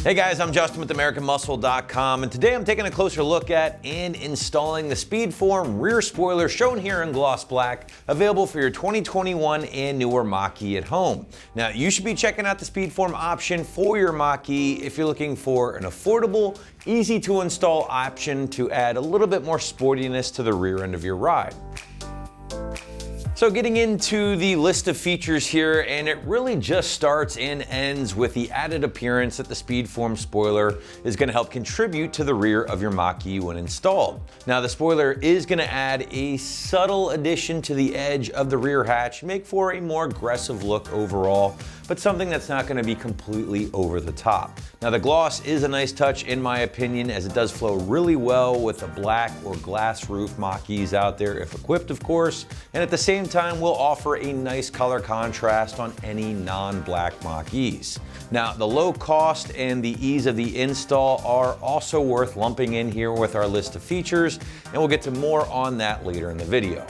Hey guys, I'm Justin with AmericanMuscle.com, and today I'm taking a closer look at and installing the Speedform rear spoiler shown here in gloss black, available for your 2021 and newer Mach-E at home. Now, you should be checking out the Speedform option for your Mach-E if you're looking for an affordable, easy to install option to add a little bit more sportiness to the rear end of your ride. So getting into the list of features here, and it really just starts and ends with the added appearance that the Speedform spoiler is going to help contribute to the rear of your Mach-E when installed. Now, the spoiler is going to add a subtle addition to the edge of the rear hatch, make for a more aggressive look overall, but something that's not going to be completely over the top. Now, the gloss is a nice touch in my opinion, as it does flow really well with the black or glass roof Mach-E's out there, if equipped of course, and at the same time will offer a nice color contrast on any non-black Mach-E's. Now, the low cost and the ease of the install are also worth lumping in here with our list of features, and we'll get to more on that later in the video.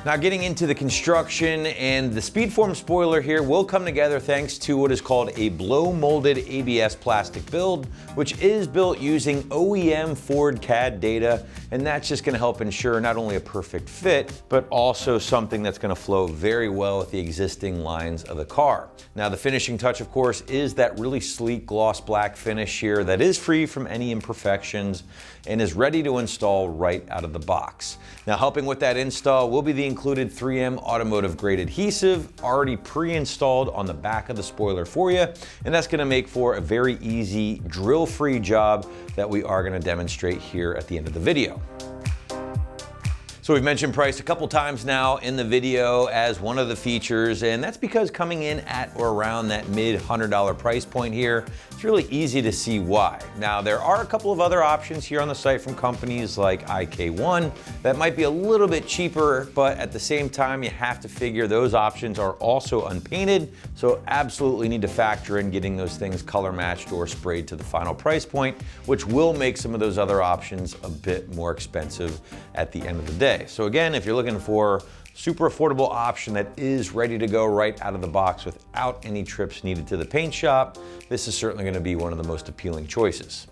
Now, getting into the construction, and the Speedform spoiler here will come together thanks to what is called a blow-molded ABS plastic build, which is built using OEM Ford CAD data, and that's just going to help ensure not only a perfect fit, but also something that's going to flow very well with the existing lines of the car. Now, the finishing touch, of course, is that really sleek gloss black finish here that is free from any imperfections and is ready to install right out of the box. Now, helping with that install will be the included 3M automotive grade adhesive already pre-installed on the back of the spoiler for you, and that's going to make for a very easy drill-free job that we are going to demonstrate here at the end of the video. So we've mentioned price a couple times now in the video as one of the features, and that's because coming in at or around that mid $100 price point here, it's really easy to see why. Now, there are a couple of other options here on the site from companies like IK1 that might be a little bit cheaper, but at the same time, you have to figure those options are also unpainted, so absolutely need to factor in getting those things color matched or sprayed to the final price point, which will make some of those other options a bit more expensive at the end of the day. So again, if you're looking for a super affordable option that is ready to go right out of the box without any trips needed to the paint shop, this is certainly going to be one of the most appealing choices.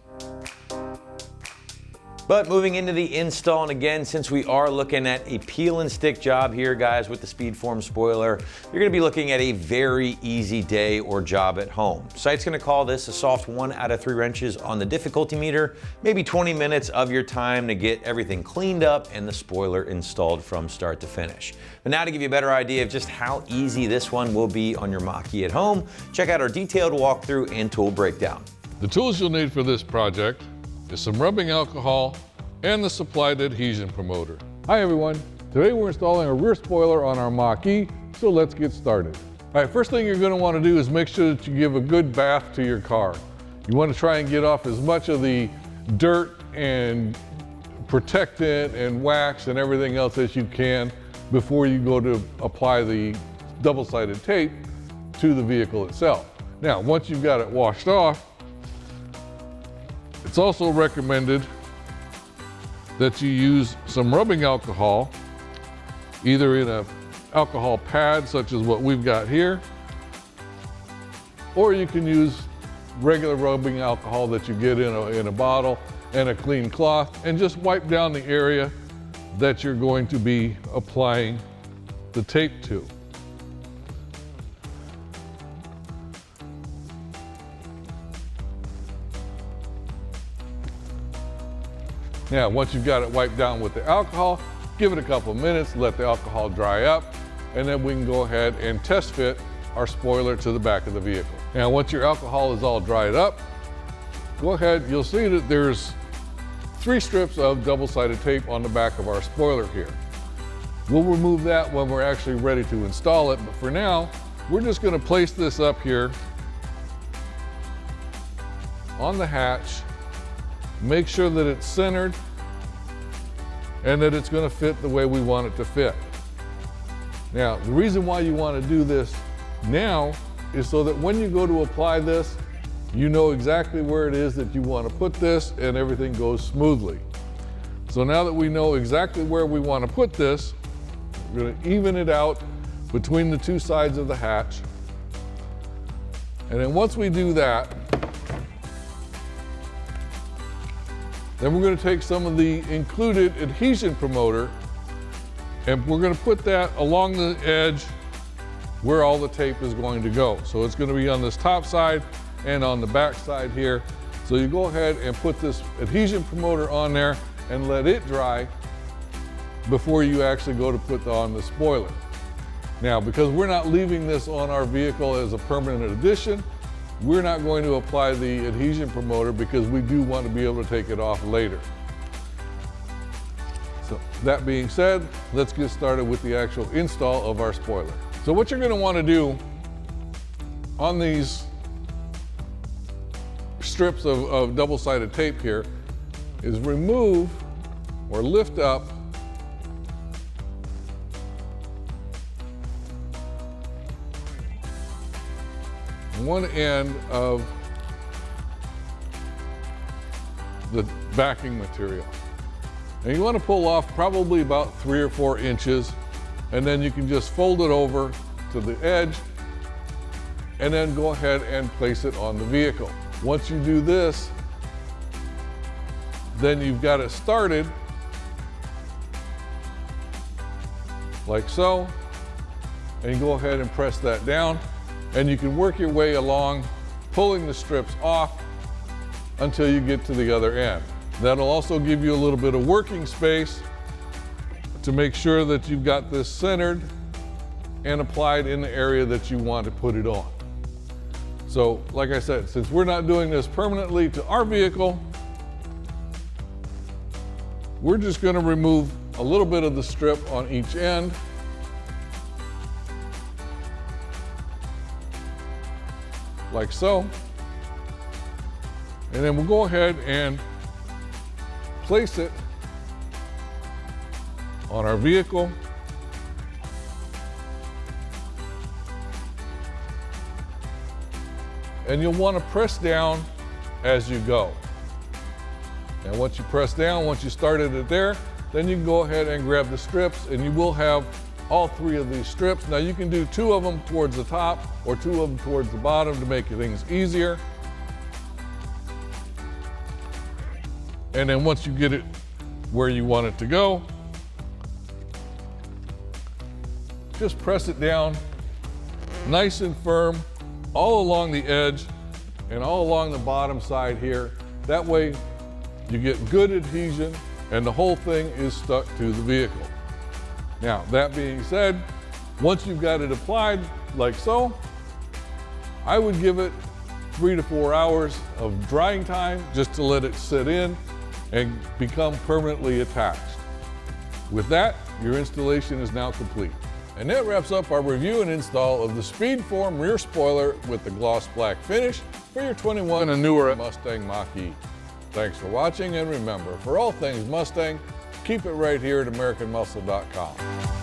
But moving into the install, and again, since we are looking at a peel and stick job here, guys, with the Speedform spoiler, you're going to be looking at a very easy day or job at home. Site's going to call this a soft 1 out of 3 wrenches on the difficulty meter, maybe 20 minutes of your time to get everything cleaned up and the spoiler installed from start to finish. But now, to give you a better idea of just how easy this one will be on your Mach-E at home, check out our detailed walkthrough and tool breakdown. The tools you'll need for this project is some rubbing alcohol and the supplied adhesion promoter. Hi everyone, today we're installing a rear spoiler on our Mach-E, so let's get started. All right, first thing you're going to want to do is make sure that you give a good bath to your car. You want to try and get off as much of the dirt and protectant and wax and everything else as you can before you go to apply the double-sided tape to the vehicle itself. Now, once you've got it washed off, it's also recommended that you use some rubbing alcohol, either in an alcohol pad such as what we've got here, or you can use regular rubbing alcohol that you get in a bottle and a clean cloth, and just wipe down the area that you're going to be applying the tape to. Now, once you've got it wiped down with the alcohol, give it a couple minutes, let the alcohol dry up, and then we can go ahead and test fit our spoiler to the back of the vehicle. Now, once your alcohol is all dried up, go ahead, you'll see that there's 3 strips of double-sided tape on the back of our spoiler here. We'll remove that when we're actually ready to install it, but for now, we're just going to place this up here on the hatch. Make sure that it's centered and that it's going to fit the way we want it to fit. Now, the reason why you want to do this now is so that when you go to apply this, you know exactly where it is that you want to put this and everything goes smoothly. So now that we know exactly where we want to put this, we're going to even it out between the 2 sides of the hatch. And then once we do that, then we're going to take some of the included adhesion promoter and we're going to put that along the edge where all the tape is going to go. So it's going to be on this top side and on the back side here. So you go ahead and put this adhesion promoter on there and let it dry before you actually go to put on the spoiler. Now, because we're not leaving this on our vehicle as a permanent addition, we're not going to apply the adhesion promoter because we do want to be able to take it off later. So that being said, let's get started with the actual install of our spoiler. So what you're going to want to do on these strips of double-sided tape here is remove or lift up one end of the backing material. And you want to pull off probably about 3 or 4 inches, and then you can just fold it over to the edge and then go ahead and place it on the vehicle. Once you do this, then you've got it started like so, and you go ahead and press that down, and you can work your way along, pulling the strips off until you get to the other end. That'll also give you a little bit of working space to make sure that you've got this centered and applied in the area that you want to put it on. So, like I said, since we're not doing this permanently to our vehicle, we're just going to remove a little bit of the strip on each end. Like so. And then we'll go ahead and place it on our vehicle. And you'll want to press down as you go. And once you press down, once you started it there, then you can go ahead and grab the strips and you will have all 3 of these strips. Now you can do 2 of them towards the top or 2 of them towards the bottom to make things easier. And then once you get it where you want it to go, just press it down nice and firm all along the edge and all along the bottom side here. That way you get good adhesion and the whole thing is stuck to the vehicle. Now, that being said, once you've got it applied like so, I would give it 3 to 4 hours of drying time just to let it sit in and become permanently attached. With that, your installation is now complete. And that wraps up our review and install of the Speedform rear spoiler with the gloss black finish for your 21 and newer Mustang Mach-E. Thanks for watching, and remember, for all things Mustang, keep it right here at AmericanMuscle.com.